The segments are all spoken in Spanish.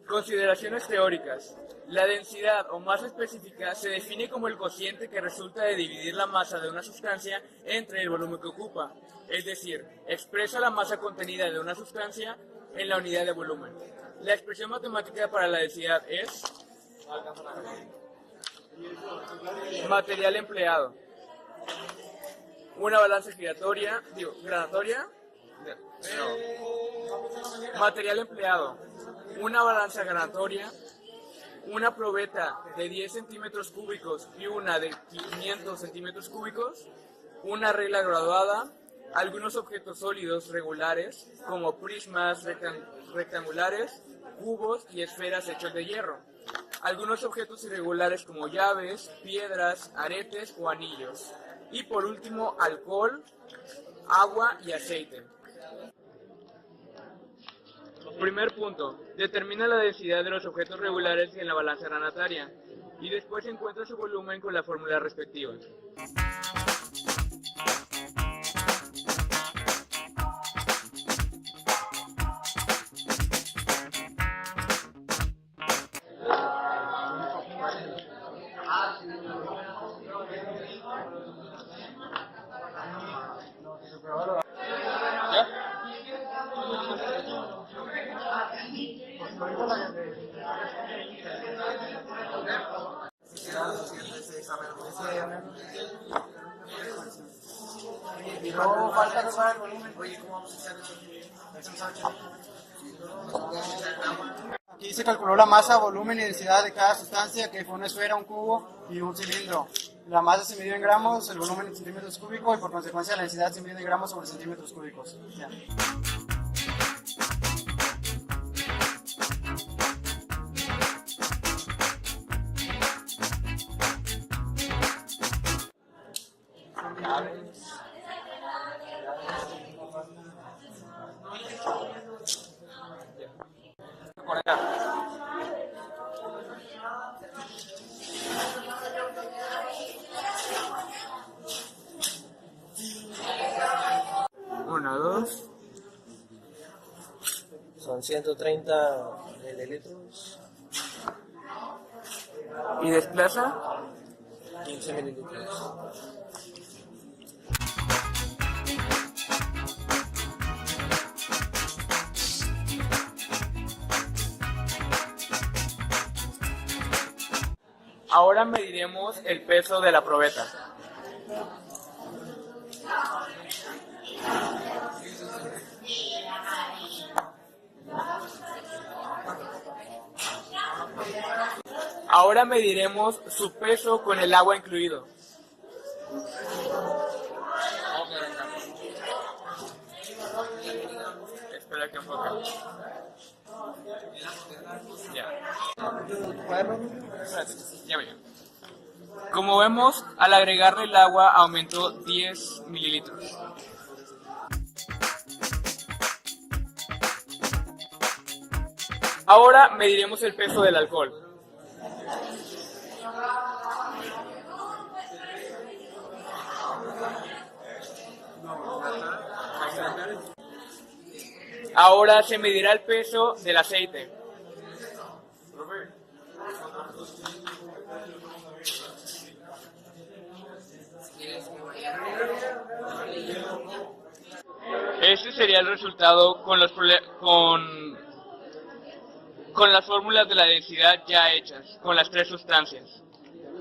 Consideraciones teóricas. La densidad, o masa específica, se define como el cociente que resulta de dividir la masa de una sustancia entre el volumen que ocupa, es decir, expresa la masa contenida de una sustancia en la unidad de volumen. La expresión matemática para la densidad es material empleado, una balanza granatoria, material empleado, una balanza granatoria, una probeta de 10 centímetros cúbicos y una de 500 centímetros cúbicos, una regla graduada, algunos objetos sólidos regulares como prismas rectangulares, cubos y esferas hechos de hierro, algunos objetos irregulares como llaves, piedras, aretes o anillos, y por último alcohol, agua y aceite. Primer punto, determina la densidad de los objetos regulares en la balanza granataria y después encuentra su volumen con la fórmula respectiva. Y luego falta reparar el volumen. Oye, ¿cómo vamos a hacer eso? Aquí se calculó la masa, volumen y densidad de cada sustancia, que fue una esfera, un cubo y un cilindro. La masa se midió en gramos, el volumen en centímetros cúbicos y por consecuencia la densidad se mide en gramos sobre centímetros cúbicos. Ya. Una, dos. Son 130 mililitros, ¿Y desplaza? 15 mililitros. Ahora mediremos el peso de la probeta. Ahora mediremos su peso con el agua incluido. Espera que enfoque. Ya. Espérate, ya voy. Como vemos, al agregarle el agua aumentó 10 mililitros. Ahora mediremos el peso del alcohol. Ahora se medirá el peso del aceite. Este sería el resultado con las fórmulas de la densidad ya hechas, con las tres sustancias: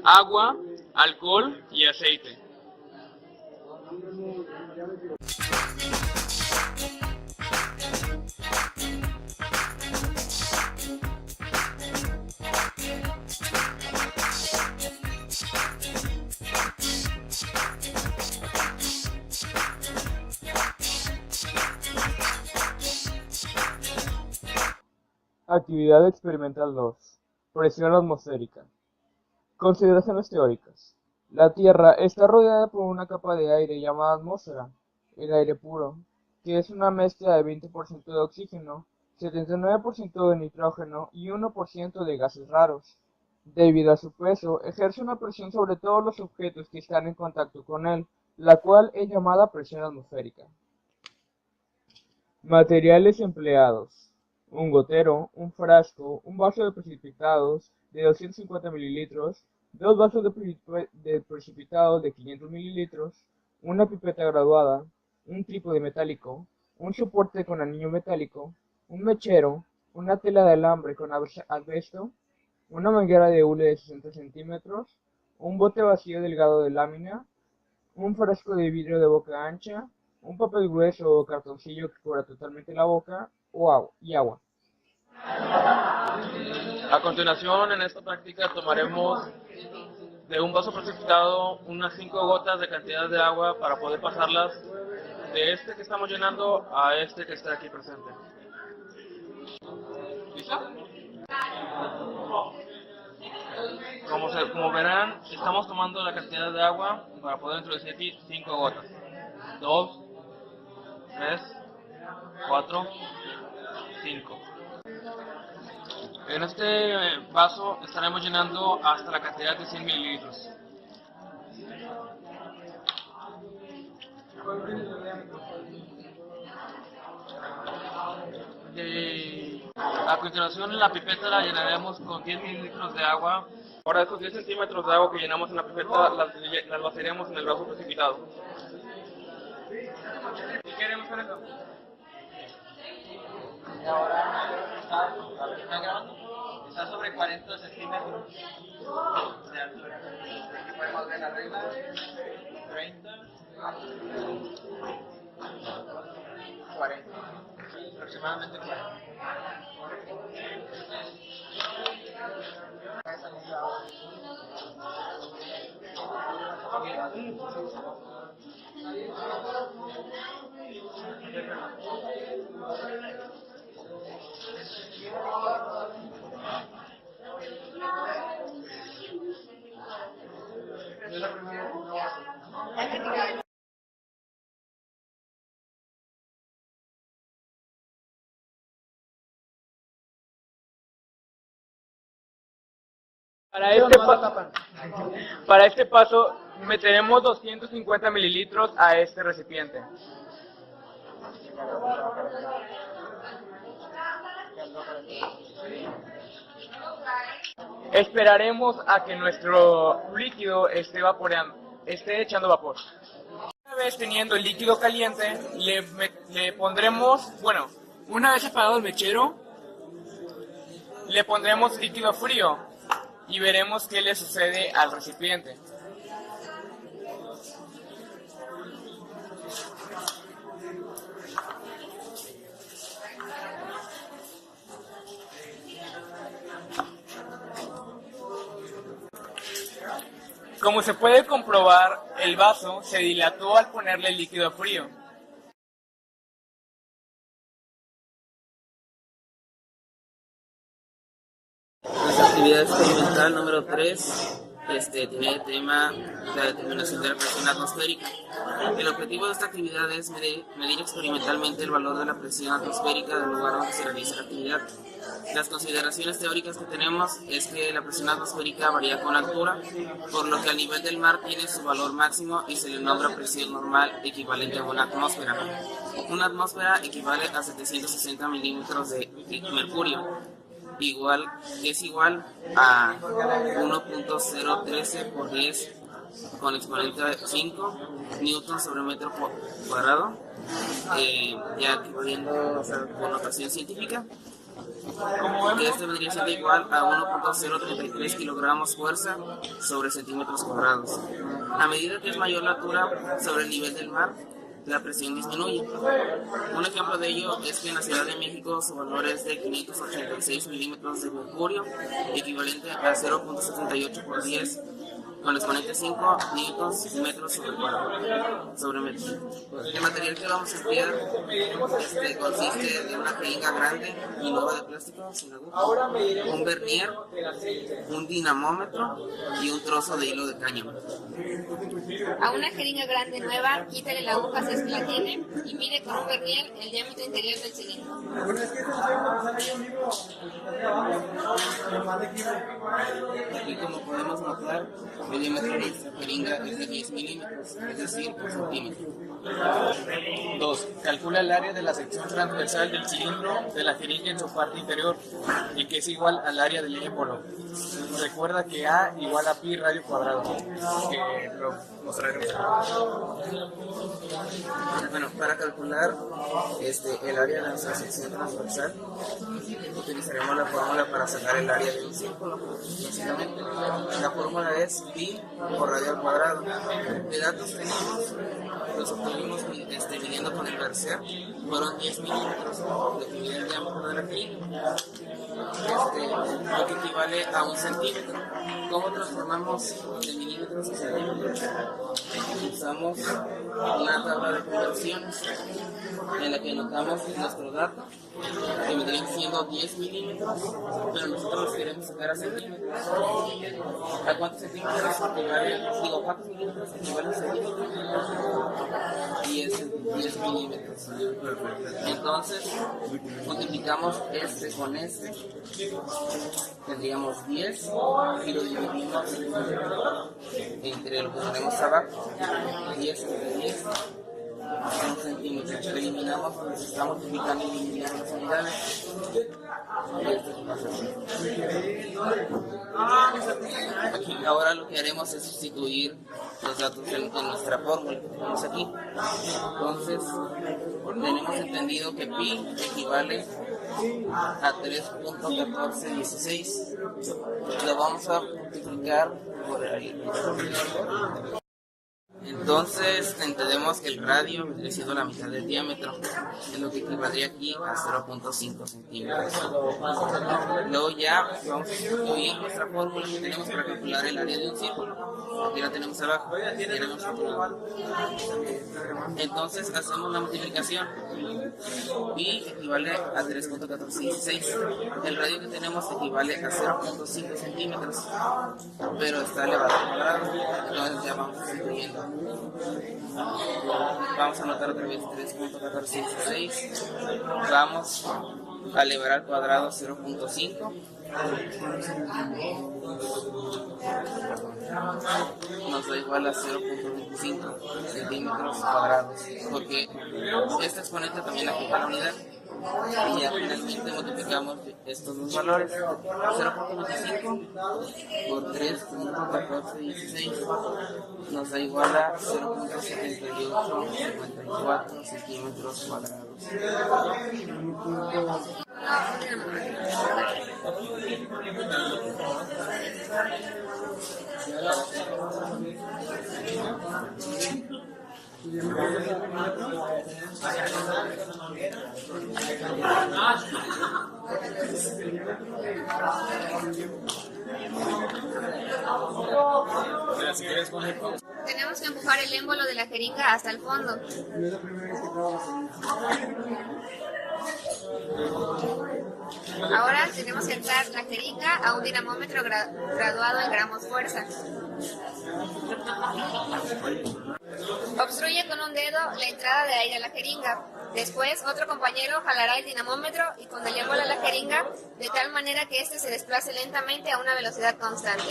agua, alcohol y aceite. Actividad experimental 2. Presión atmosférica. Consideraciones teóricas. La Tierra está rodeada por una capa de aire llamada atmósfera, el aire puro, que es una mezcla de 20% de oxígeno, 79% de nitrógeno y 1% de gases raros. Debido a su peso, ejerce una presión sobre todos los objetos que están en contacto con él, la cual es llamada presión atmosférica. Materiales empleados: un gotero, un frasco, un vaso de precipitados de 250 mililitros, dos vasos de precipitados de 500 mililitros, una pipeta graduada, un trípode metálico, un soporte con anillo metálico, un mechero, una tela de alambre con asbesto, una manguera de hule de 60 centímetros, un bote vacío delgado de lámina, un frasco de vidrio de boca ancha, un papel grueso o cartoncillo que cubra totalmente la boca y agua. A continuación, en esta práctica tomaremos de un vaso precipitado unas 5 gotas de cantidad de agua para poder pasarlas de este que estamos llenando a este que está aquí presente. ¿Listo? Como verán, estamos tomando la cantidad de agua para poder introducir aquí 5 gotas. 2, 3, 4, 5. En este vaso estaremos llenando hasta la cantidad de 100 mililitros. A continuación, la pipeta la llenaremos con 10 mililitros de agua. Ahora, estos 10 centímetros de agua que llenamos en la pipeta las vaciaremos en el vaso precipitado. ¿Qué queremos con eso? Y ahora está grabando. Está sobre 40 centímetros de altura. Aquí podemos ver la regla. 30, 40. Aproximadamente 40. Para este paso meteremos 250 mililitros a este recipiente. Esperaremos a que nuestro líquido esté echando vapor. Una vez teniendo el líquido caliente, le pondremos, una vez apagado el mechero, le pondremos líquido frío y veremos qué le sucede al recipiente. Como se puede comprobar, el vaso se dilató al ponerle el líquido frío. Nuestra actividad experimental número 3 tiene el tema la determinación de la presión atmosférica. El objetivo de esta actividad es medir experimentalmente el valor de la presión atmosférica del lugar donde se realiza la actividad. Las consideraciones teóricas que tenemos es que la presión atmosférica varía con la altura, por lo que al nivel del mar tiene su valor máximo y se le nombra presión normal equivalente a una atmósfera. Una atmósfera equivale a 760 milímetros de mercurio, es igual a 1.013 por 10 con exponente 5 newton sobre metro cuadrado, ya equivaliendo por notación científica, que este vendría siendo igual a 1.033 kilogramos fuerza sobre centímetros cuadrados. A medida que es mayor la altura sobre el nivel del mar, la presión disminuye. Un ejemplo de ello es que en la Ciudad de México su valor es de 586 milímetros de mercurio, equivalente a 0.78 por 10 con el exponente 5 newtons metros sobre metro. El material que vamos a emplear consiste de una jeringa grande y nueva de plástico sin aguja, un vernier, un dinamómetro y un trozo de hilo de cáñamo. A una jeringa grande nueva, quítale la aguja si es que la tiene y mide con un vernier el diámetro interior del cilindro. Aquí, como podemos notar, el diámetro de esta jeringa es de 10 milímetros, es decir, por centímetro. 2. Calcula el área de la sección transversal del cilindro de la jeringa en su parte interior y que es igual al área del émbolo. Recuerda que A igual a pi radio cuadrado, que lo mostraremos. Bueno, para calcular el área de nuestra sección transversal, utilizaremos la fórmula para sacar el área de un círculo. Básicamente, la fórmula es pi por radio al cuadrado. ¿Qué datos tenemos? Los obtuvimos midiendo con el verser. Fueron 10 milímetros, lo que mide el diámetro de la jeringa, lo que equivale a un centímetro. ¿Cómo transformamos de milímetros a centímetros? Usamos una tabla de conversiones en la que anotamos nuestro dato, que vendrían siendo 10 milímetros, pero nosotros los queremos sacar a centímetros. ¿A cuántos centímetros equivale? Digo, ¿cuántos milímetros equivale a centímetros? 10 milímetros. Entonces, multiplicamos este con este, tendríamos 10 y lo dividimos entre lo que tenemos abajo, 10 entre 10. En centímetros. Eliminamos porque se está multiplicando y eliminando las unidades. Aquí, ahora lo que haremos es sustituir los datos en nuestra fórmula que tenemos aquí. Entonces, tenemos entendido que pi equivale a 3.1416. Lo vamos a multiplicar por ahí. Entonces entendemos que el radio vendría siendo la mitad del diámetro, en lo que equivaldría aquí a 0.5 centímetros. Luego ya vamos a sustituir nuestra fórmula que tenemos para calcular el área de un círculo. Aquí la tenemos abajo, tenemos calculado. Entonces hacemos la multiplicación. Pi equivale a 3.1416. El radio que tenemos equivale a 0.5 centímetros, pero está elevado al cuadrado. Entonces ya vamos sustituyendo. Vamos a anotar otra vez 3.1416. Vamos a elevar al cuadrado 0.5. Nos da igual a 0.25 centímetros cuadrados, porque este exponente también afecta a la unidad. Y ya finalmente multiplicamos estos dos valores, 0.25 por 3.1416 nos da igual a 0.7854 centímetros cuadrados. Tenemos que empujar el émbolo de la jeringa hasta el fondo. Ahora tenemos que entrar la jeringa a un dinamómetro graduado en gramos fuerza. Obstruye con un dedo la entrada de aire a la jeringa. Después, otro compañero jalará el dinamómetro y con el émbolo a la jeringa de tal manera que éste se desplace lentamente a una velocidad constante.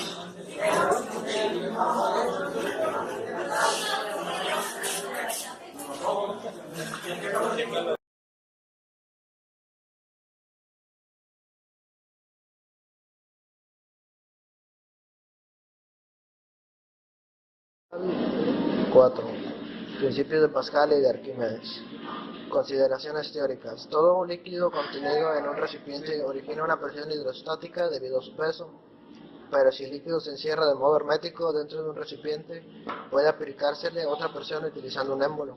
Cuatro. Principios de Pascal y de Arquímedes. Consideraciones teóricas. Todo un líquido contenido en un recipiente origina una presión hidrostática debido a su peso, pero si el líquido se encierra de modo hermético dentro de un recipiente, puede aplicársele otra presión utilizando un émbolo.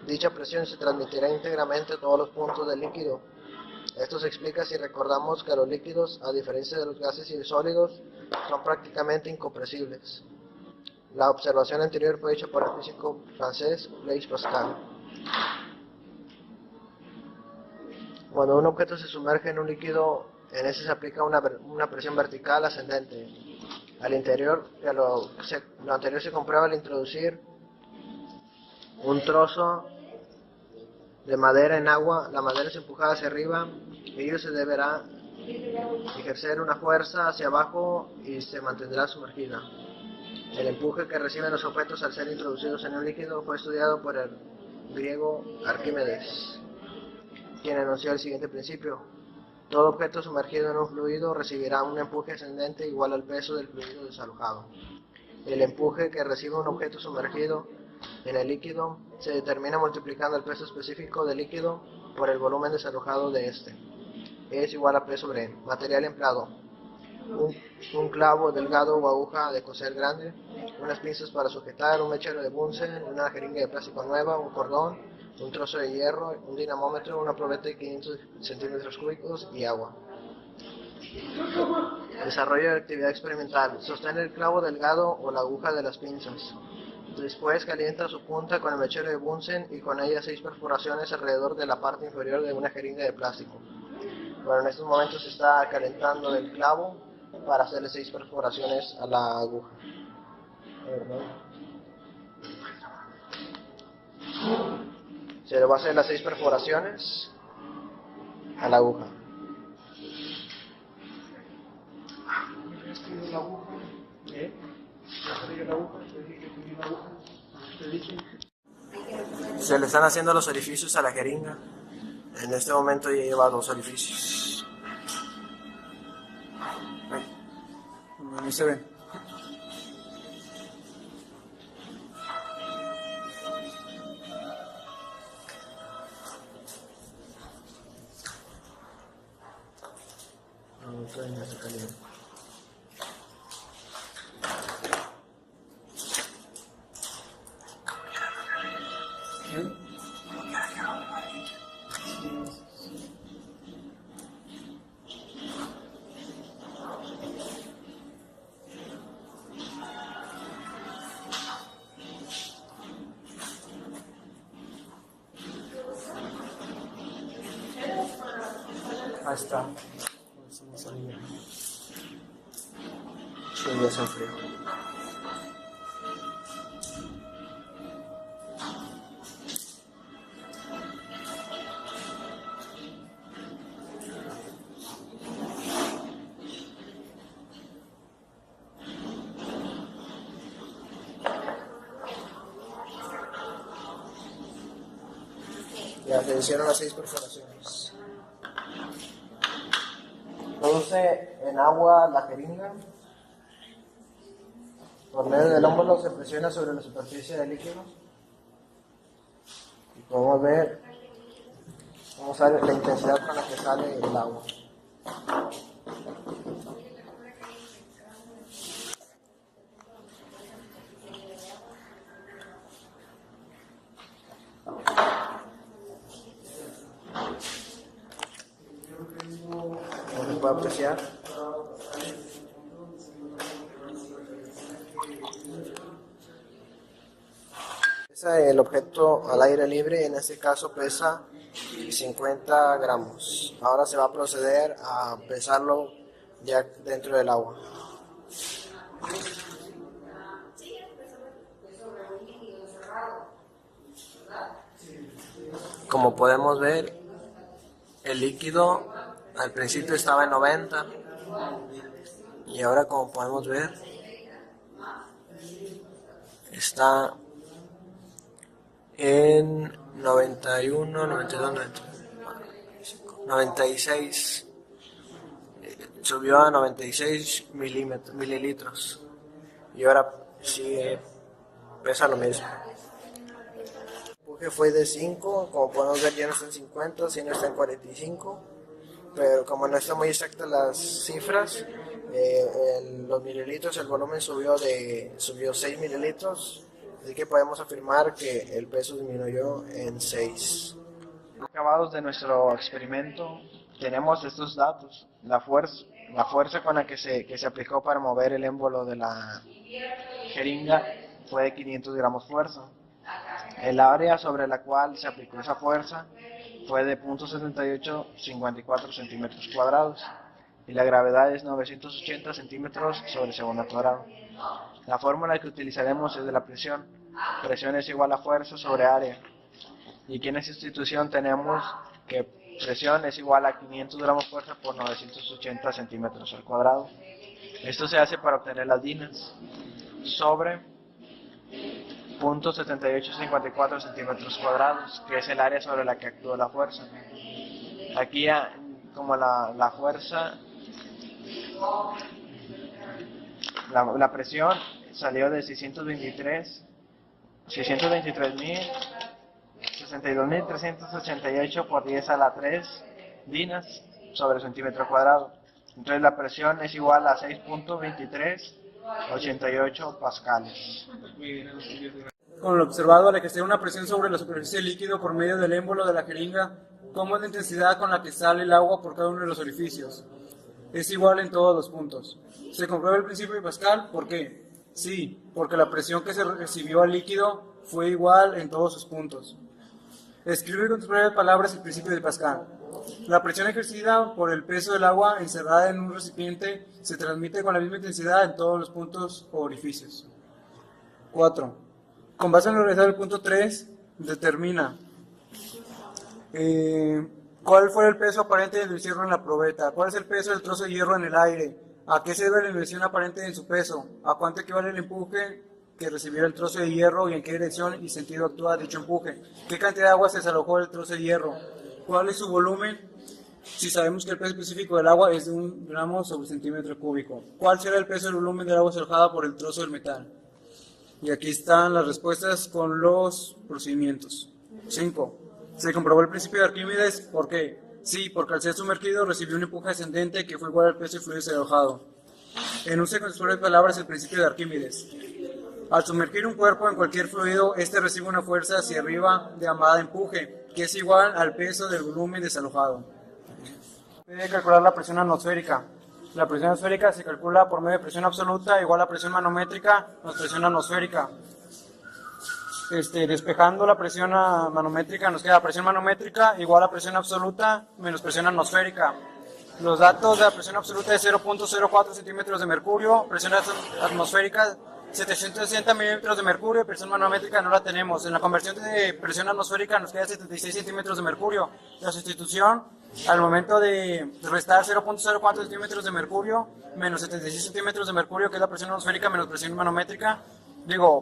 Dicha presión se transmitirá íntegramente a todos los puntos del líquido, Esto se explica si recordamos que los líquidos, a diferencia de los gases y sólidos, son prácticamente incompresibles. La observación anterior fue hecha por el físico francés Blaise Pascal. Cuando un objeto se sumerge en un líquido, en ese se aplica una presión vertical ascendente. Al interior, lo anterior se comprueba al introducir un trozo de madera en agua. La madera es empujada hacia arriba y ello se deberá ejercer una fuerza hacia abajo y se mantendrá sumergida. El empuje que reciben los objetos al ser introducidos en un líquido fue estudiado por el griego Arquímedes, quien enunció el siguiente principio: todo objeto sumergido en un fluido recibirá un empuje ascendente igual al peso del fluido desalojado. El empuje que recibe un objeto sumergido en el líquido se determina multiplicando el peso específico del líquido por el volumen desalojado de este. Es igual a P sobre N. Material empleado: un clavo delgado o aguja de coser grande, unas pinzas para sujetar, un mechero de Bunsen, una jeringa de plástico nueva, un cordón, un trozo de hierro, un dinamómetro, una probeta de 500 centímetros cúbicos y agua. Desarrollo de actividad experimental: sostén el clavo delgado o la aguja de las pinzas. Después calienta su punta con el mechero de Bunsen y con ella 6 perforaciones alrededor de la parte inferior de una jeringa de plástico. Bueno, en estos momentos se está calentando el clavo para hacerle 6 perforaciones a la aguja. Se le va a hacer las 6 perforaciones a la aguja. Se le están haciendo los orificios a la jeringa. En este momento ya lleva 2 orificios. Ahí se ven. No está caliente. Ahí está. Sí, ya se enfrió. Ya se hicieron las 6 perforaciones. Produce en agua la jeringa. Por medio del óvulo se presiona sobre la superficie del líquido. Y podemos ver cómo sale la intensidad con la que sale el agua. Como se puede apreciar, el objeto al aire libre, en este caso pesa 50 gramos. Ahora se va a proceder a pesarlo ya dentro del agua. Como podemos ver, el líquido al principio estaba en 90 y ahora, como podemos ver, está en 91, 92, 96. Subió a 96 mililitros y ahora sí pesa lo mismo. El empuje fue de 5, como podemos ver ya no está en 50, sino está en 45, pero como no están muy exactas las cifras, los mililitros, el volumen subió 6 mililitros, así que podemos afirmar que el peso disminuyó en 6. Acabados de nuestro experimento, tenemos estos datos. La fuerza con la que se aplicó para mover el émbolo de la jeringa fue de 500 gramos fuerza. El área sobre la cual se aplicó esa fuerza fue de 0.7854 centímetros cuadrados y la gravedad es 980 centímetros sobre segundo cuadrado. La fórmula que utilizaremos es de la presión. Presión es igual a fuerza sobre área. Y aquí en esta institución tenemos que presión es igual a 500 gramos fuerza por 980 centímetros al cuadrado. Esto se hace para obtener las dinas sobre 0.7854 centímetros cuadrados, que es el área sobre la que actúa la fuerza. Aquí, como la fuerza, la presión salió de 623.062.388 por 10 a la 3 dinas sobre centímetro cuadrado. Entonces la presión es igual a 6.2388 pascales. Con lo observado, al ejercer una presión sobre la superficie del líquido por medio del émbolo de la jeringa, ¿cómo es la intensidad con la que sale el agua por cada uno de los orificios? Es igual en todos los puntos. ¿Se comprueba el principio de Pascal? ¿Por qué? Sí, porque la presión que se recibió al líquido fue igual en todos sus puntos. Escribe con tus breves palabras el principio de Pascal. La presión ejercida por el peso del agua encerrada en un recipiente se transmite con la misma intensidad en todos los puntos o orificios. 4. Con base en lo realizado del punto 3, determina cuál fue el peso aparente del hierro en la probeta, cuál es el peso del trozo de hierro en el aire, a qué se debe la inversión aparente en su peso, a cuánto equivale el empuje que recibió el trozo de hierro y en qué dirección y sentido actúa dicho empuje, qué cantidad de agua se desalojó del trozo de hierro, cuál es su volumen, si sabemos que el peso específico del agua es de 1 gramo sobre centímetro cúbico, cuál será el peso del volumen del agua desalojada por el trozo del metal. Y aquí están las respuestas con los procedimientos. 5. Se comprobó el principio de Arquímedes. ¿Por qué? Sí, porque al ser sumergido recibió un empuje ascendente que fue igual al peso del fluido desalojado. Enuse con sus propias palabras el principio de Arquímedes. Al sumergir un cuerpo en cualquier fluido, este recibe una fuerza hacia arriba llamada empuje, que es igual al peso del volumen desalojado. Puede calcular la presión atmosférica. La presión atmosférica se calcula por medio de presión absoluta igual a presión manométrica más presión atmosférica. Despejando la presión manométrica nos queda presión manométrica igual a presión absoluta menos presión atmosférica. Los datos de la presión absoluta es 0.04 centímetros de mercurio, presión atmosférica 760 milímetros de mercurio, presión manométrica no la tenemos. En la conversión de presión atmosférica nos queda 76 centímetros de mercurio. La sustitución al momento de restar 0.04 centímetros de mercurio menos 76 centímetros de mercurio, que es la presión atmosférica menos presión manométrica,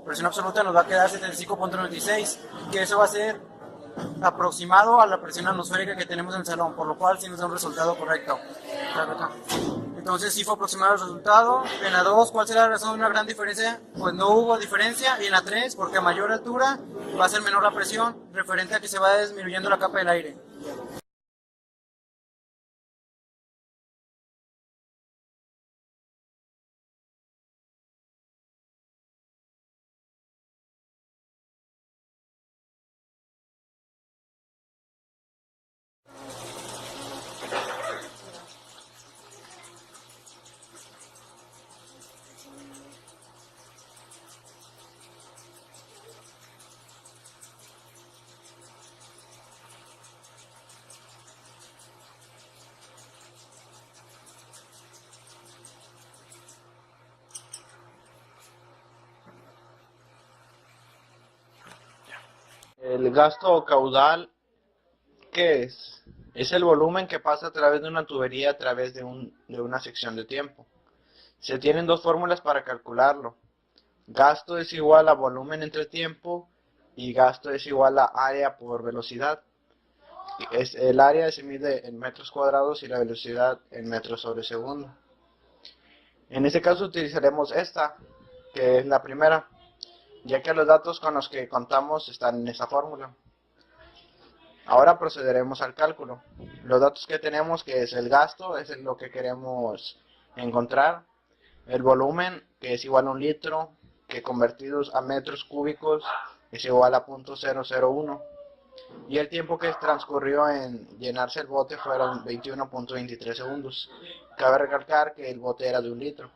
presión absoluta nos va a quedar 75.96, que eso va a ser aproximado a la presión atmosférica que tenemos en el salón, por lo cual sí nos da un resultado correcto. Entonces sí fue aproximado el resultado. En la 2, ¿cuál será la razón de una gran diferencia? Pues no hubo diferencia. Y en la 3, porque a mayor altura va a ser menor la presión, referente a que se va disminuyendo la capa del aire. El gasto caudal, ¿qué es? Es el volumen que pasa a través de una tubería a través de una sección de tiempo. Se tienen dos fórmulas para calcularlo. Gasto es igual a volumen entre tiempo y gasto es igual a área por velocidad. El área se mide en metros cuadrados y la velocidad en metros sobre segundo. En este caso utilizaremos esta, que es la primera, ya que los datos con los que contamos están en esa fórmula. Ahora procederemos al cálculo. Los datos que tenemos, que es el gasto, es lo que queremos encontrar. El volumen, que es igual a 1 litro, que convertidos a metros cúbicos es igual a 0.001. y el tiempo que transcurrió en llenarse el bote fueron 21.23 segundos. Cabe recalcar que el bote era de 1 litro.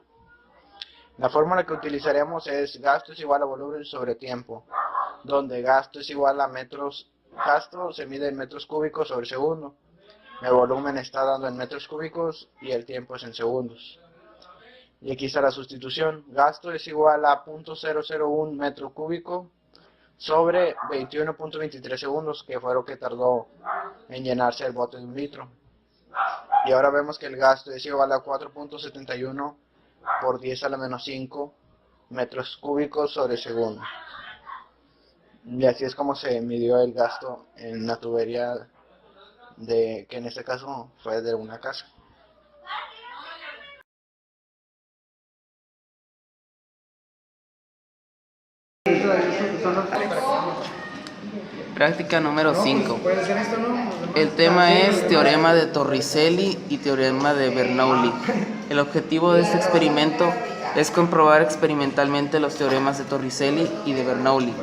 La fórmula que utilizaremos es gasto es igual a volumen sobre tiempo, donde gasto es igual a gasto se mide en metros cúbicos sobre segundo. El volumen está dando en metros cúbicos y el tiempo es en segundos. Y aquí está la sustitución. Gasto es igual a 0.001 metro cúbico sobre 21.23 segundos, que fue lo que tardó en llenarse el bote de 1 litro. Y ahora vemos que el gasto es igual a 4.71 por 10 a la menos 5 metros cúbicos sobre segundo. Y así es como se midió el gasto en una tubería que en este caso fue de una casa. Práctica número 5. El tema es teorema de Torricelli y teorema de Bernoulli. El objetivo de este experimento es comprobar experimentalmente los teoremas de Torricelli y de Bernoulli.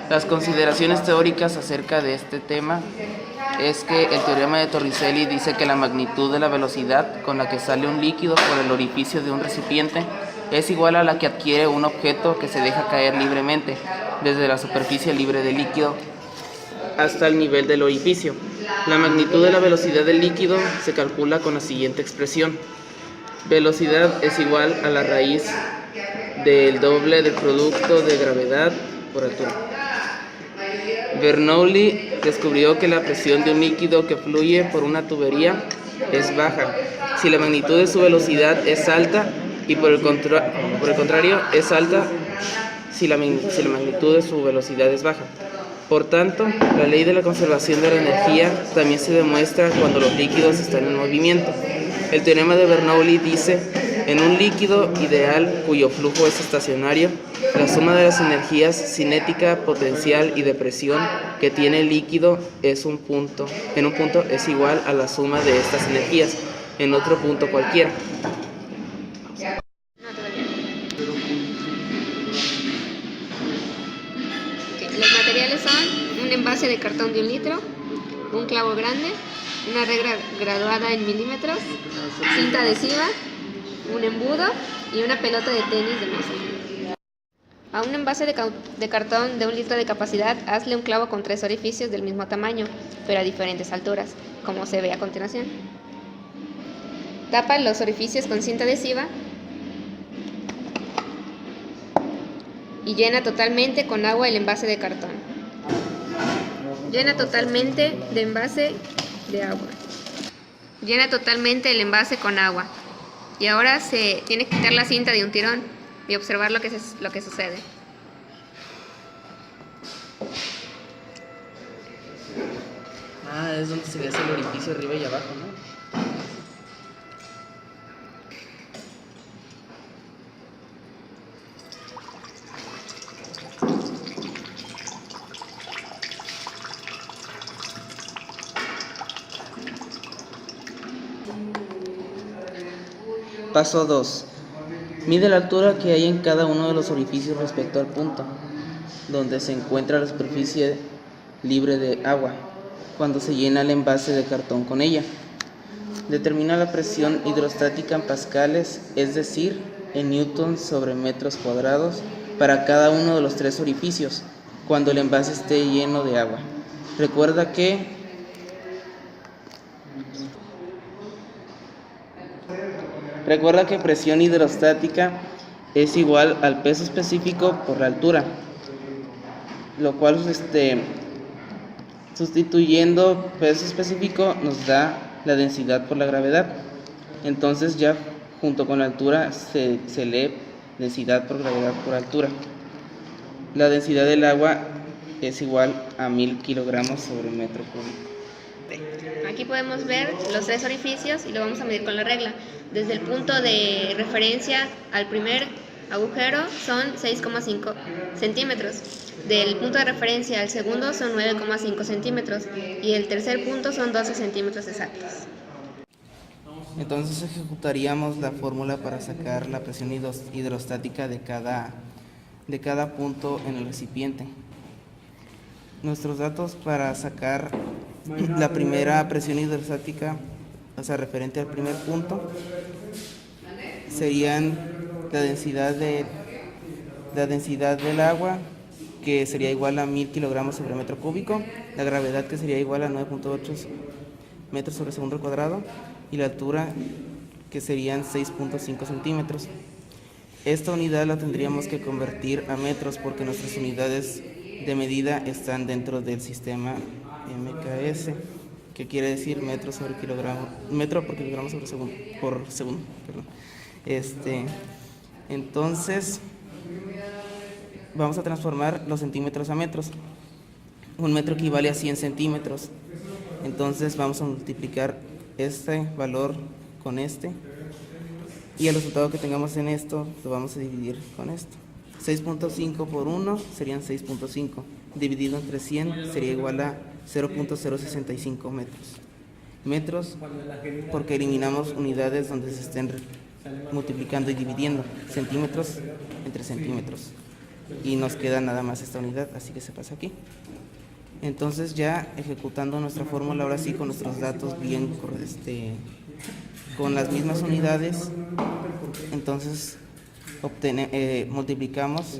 Las consideraciones teóricas acerca de este tema es que el teorema de Torricelli dice que la magnitud de la velocidad con la que sale un líquido por el orificio de un recipiente es igual a la que adquiere un objeto que se deja caer libremente desde la superficie libre del líquido hasta el nivel del orificio. La magnitud de la velocidad del líquido se calcula con la siguiente expresión. Velocidad es igual a la raíz del doble del producto de gravedad por altura. Bernoulli descubrió que la presión de un líquido que fluye por una tubería es baja si la magnitud de su velocidad es alta y por el contrario es alta si la magnitud de su velocidad es baja. Por tanto, la ley de la conservación de la energía también se demuestra cuando los líquidos están en movimiento. El teorema de Bernoulli dice: en un líquido ideal cuyo flujo es estacionario, la suma de las energías cinética, potencial y de presión que tiene el líquido en un punto es igual a la suma de estas energías en otro punto cualquiera. Los materiales son un envase de cartón de 1 litro, un clavo grande, una regla graduada en milímetros, cinta adhesiva, un embudo y una pelota de tenis de mesa. A un envase de cartón de 1 litro de capacidad, hazle un clavo con 3 orificios del mismo tamaño, pero a diferentes alturas, como se ve a continuación. Tapa los orificios con cinta adhesiva y llena totalmente con agua el envase de cartón. Llena totalmente de envase de agua. Llena totalmente el envase con agua. Y ahora se tiene que quitar la cinta de un tirón y observar lo que sucede. Es donde se le hace el orificio arriba y abajo, ¿no? Paso 2. Mide la altura que hay en cada uno de los orificios respecto al punto donde se encuentra la superficie libre de agua cuando se llena el envase de cartón con ella. Determina la presión hidrostática en pascales, es decir, en newtons sobre metros cuadrados para cada uno de los 3 orificios cuando el envase esté lleno de agua. Recuerda que presión hidrostática es igual al peso específico por la altura, lo cual sustituyendo peso específico nos da la densidad por la gravedad. Entonces ya junto con la altura se lee densidad por gravedad por altura. La densidad del agua es igual a 1000 kilogramos sobre metro cúbico. Aquí podemos ver los 3 orificios y lo vamos a medir con la regla. Desde el punto de referencia al primer agujero son 6,5 centímetros. Del punto de referencia al segundo son 9,5 centímetros. Y el tercer punto son 12 centímetros exactos. Entonces ejecutaríamos la fórmula para sacar la presión hidrostática de cada punto en el recipiente. nuestros datos para sacar la primera presión hidrostática, o sea, referente al primer punto, serían la densidad del agua, que sería igual a 1000 kilogramos sobre metro cúbico, la gravedad, que sería igual a 9.8 metros sobre segundo al cuadrado, y la altura, que serían 6.5 centímetros. Esta unidad la tendríamos que convertir a metros porque nuestras unidades de medida están dentro del sistema MKS, que quiere decir metro por kilogramo por segundo, perdón. Entonces vamos a transformar los centímetros a metros. Un metro equivale a 100 centímetros. Entonces vamos a multiplicar este valor con este, y el resultado que tengamos en esto lo vamos a dividir con esto. 6.5 por 1 serían 6.5, dividido entre 100 sería igual a 0.065 metros, porque eliminamos unidades donde se estén multiplicando y dividiendo centímetros entre centímetros, y nos queda nada más esta unidad, así que se pasa aquí. Entonces, ya ejecutando nuestra fórmula, ahora sí con nuestros datos bien con las mismas unidades, entonces multiplicamos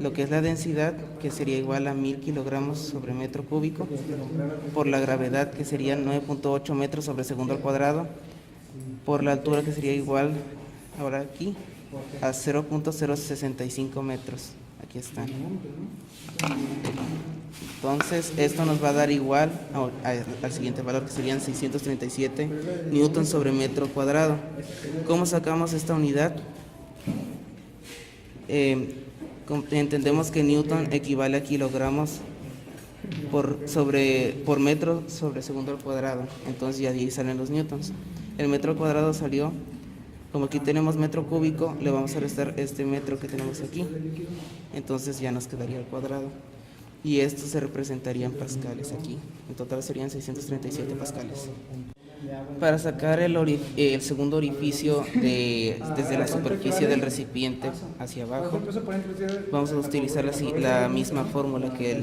lo que es la densidad, que sería igual a 1000 kilogramos sobre metro cúbico, por la gravedad, que sería 9.8 metros sobre segundo al cuadrado, por la altura, que sería igual, ahora aquí, a 0.065 metros. Aquí está. Entonces, esto nos va a dar igual al siguiente valor, que serían 637 newtons sobre metro cuadrado. ¿Cómo sacamos esta unidad? Entendemos que newton equivale a kilogramos por metro sobre segundo al cuadrado. Entonces, ya de ahí salen los newtons. El metro cuadrado salió, como aquí tenemos metro cúbico, le vamos a restar este metro que tenemos aquí. Entonces, ya nos quedaría el cuadrado. Y esto se representaría en pascales aquí. En total serían 637 pascales. Para sacar el segundo orificio desde la superficie del recipiente hacia abajo, vamos a utilizar la misma fórmula que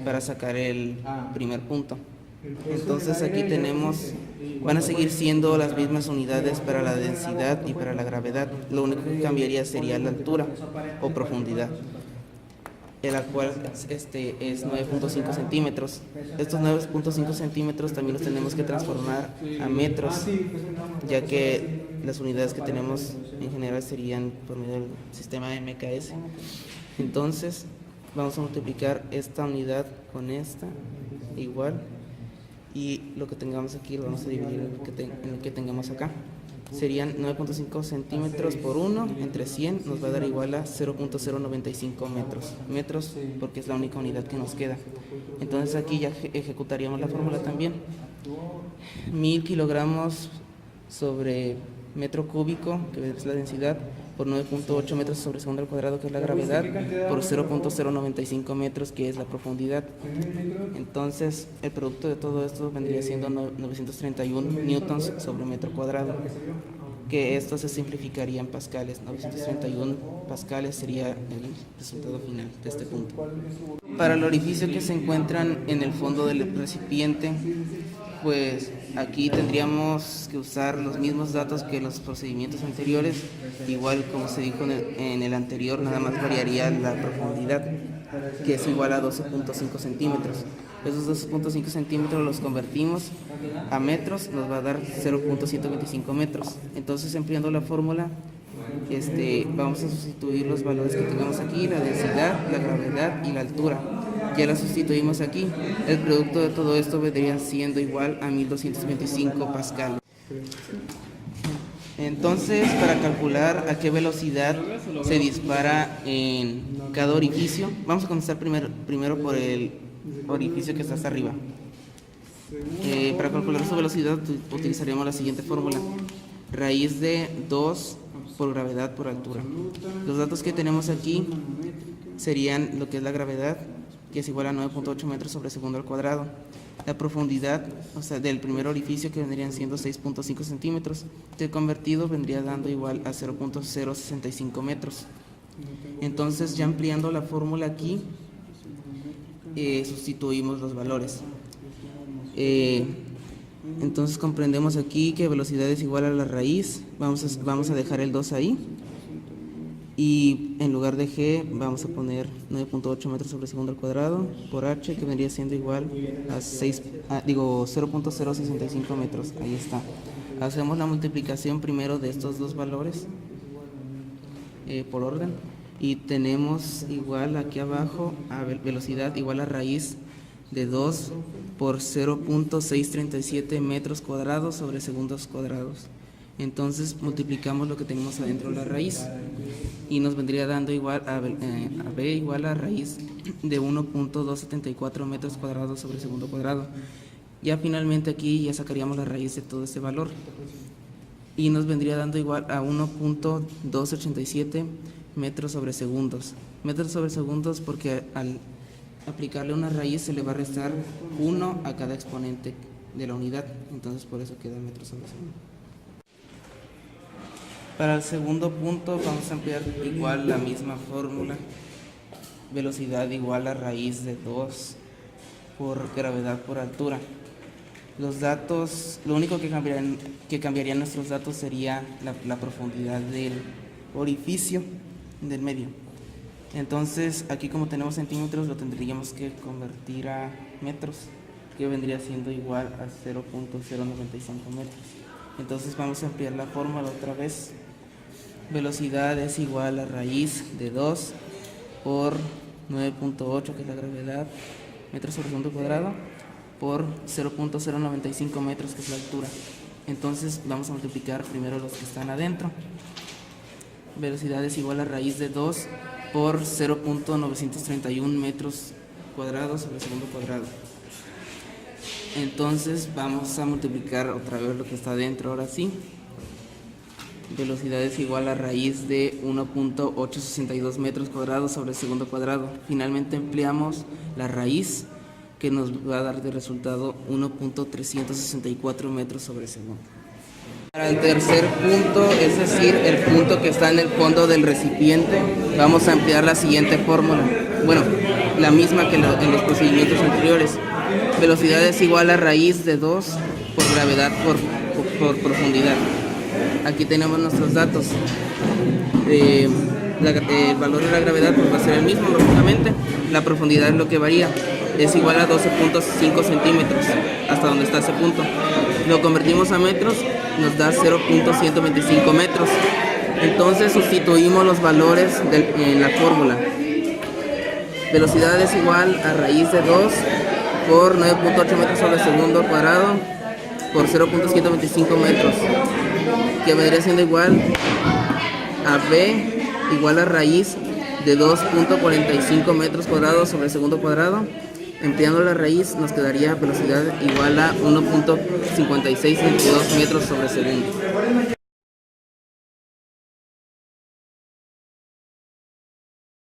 para sacar el primer punto. Entonces aquí van a seguir siendo las mismas unidades para la densidad y para la gravedad. Lo único que cambiaría sería la altura o profundidad, la cual es 9.5 centímetros. Estos 9.5 centímetros también los tenemos que transformar a metros, ya que las unidades que tenemos en general serían por medio del sistema MKS. Entonces vamos a multiplicar esta unidad con esta, igual, y lo que tengamos aquí lo vamos a dividir en lo que tengamos acá. Serían 9.5 centímetros por 1 entre 100, nos va a dar igual a 0.095 metros, porque es la única unidad que nos queda. Entonces aquí ya ejecutaríamos la fórmula también. 1000 kilogramos sobre metro cúbico, que es la densidad, por 9.8 metros sobre segundo al cuadrado, que es la gravedad, por 0.095 metros, que es la profundidad. Entonces, el producto de todo esto vendría siendo 931 newtons sobre metro cuadrado, que esto se simplificaría en pascales. 931 pascales sería el resultado final de este punto. Para el orificio que se encuentran en el fondo del recipiente, pues aquí tendríamos que usar los mismos datos que los procedimientos anteriores. Igual como se dijo en el anterior, nada más variaría la profundidad, que es igual a 12.5 centímetros. Esos 12.5 centímetros los convertimos a metros, nos va a dar 0.125 metros. Entonces, empleando la fórmula, vamos a sustituir los valores que tengamos aquí, la densidad, la gravedad y la altura. Ya la sustituimos aquí. El producto de todo esto vendría siendo igual a 1225 pascales. Entonces, para calcular a qué velocidad se dispara en cada orificio, vamos a comenzar primero por el orificio que está hasta arriba. Para calcular su velocidad utilizaríamos la siguiente fórmula: raíz de 2 por gravedad por altura. Los datos que tenemos aquí serían lo que es la gravedad, que es igual a 9.8 metros sobre segundo al cuadrado. La profundidad, o sea, del primer orificio, que vendrían siendo 6.5 centímetros, que convertido vendría dando igual a 0.065 metros. Entonces, ya ampliando la fórmula aquí, sustituimos los valores. Entonces comprendemos aquí que velocidad es igual a la raíz, vamos a dejar el 2 ahí, y en lugar de g vamos a poner 9.8 metros sobre segundo al cuadrado por h, que vendría siendo igual a 0.065 metros. Ahí está. Hacemos la multiplicación primero de estos dos valores por orden, y tenemos igual aquí abajo a velocidad igual a raíz de 2 por 0.637 metros cuadrados sobre segundos cuadrados. Entonces multiplicamos lo que tenemos adentro de la raíz y nos vendría dando igual a b igual a raíz de 1.274 metros cuadrados sobre segundo cuadrado. Ya finalmente aquí ya sacaríamos la raíz de todo este valor y nos vendría dando igual a 1.287 metros sobre segundos. Metros sobre segundos porque al aplicarle una raíz se le va a restar 1 a cada exponente de la unidad, entonces por eso queda metros sobre segundo. Para el segundo punto vamos a emplear igual la misma fórmula, velocidad igual a raíz de 2 por gravedad por altura. Los datos, lo único que cambiarían nuestros datos sería la profundidad del orificio del medio. Entonces aquí, como tenemos centímetros, lo tendríamos que convertir a metros, que vendría siendo igual a 0.095 metros. Entonces vamos a ampliar la fórmula otra vez. Velocidad es igual a raíz de 2 por 9.8, que es la gravedad, metros sobre segundo cuadrado, por 0.095 metros, que es la altura. Entonces vamos a multiplicar primero los que están adentro. Velocidad es igual a raíz de 2 por 0.931 metros cuadrados sobre segundo cuadrado. Entonces vamos a multiplicar otra vez lo que está adentro, ahora sí. Velocidad es igual a raíz de 1.862 metros cuadrados sobre segundo cuadrado. Finalmente empleamos la raíz, que nos va a dar de resultado 1.364 metros sobre segundo. Para el tercer punto, es decir, el punto que está en el fondo del recipiente, vamos a emplear la siguiente fórmula. Bueno, la misma que en los procedimientos anteriores. Velocidad es igual a raíz de 2 por gravedad por profundidad. Aquí tenemos nuestros datos. El valor de la gravedad pues va a ser el mismo, lógicamente. La profundidad es lo que varía. Es igual a 12.5 centímetros, hasta donde está ese punto. Lo convertimos a metros, nos da 0.125 metros. Entonces sustituimos los valores en la fórmula. Velocidad es igual a raíz de 2 por 9.8 metros sobre segundo cuadrado por 0.125 metros, que vendría siendo igual a b igual a raíz de 2.45 metros cuadrados sobre segundo cuadrado. Empleando la raíz nos quedaría velocidad igual a 1.5622 metros sobre segundo.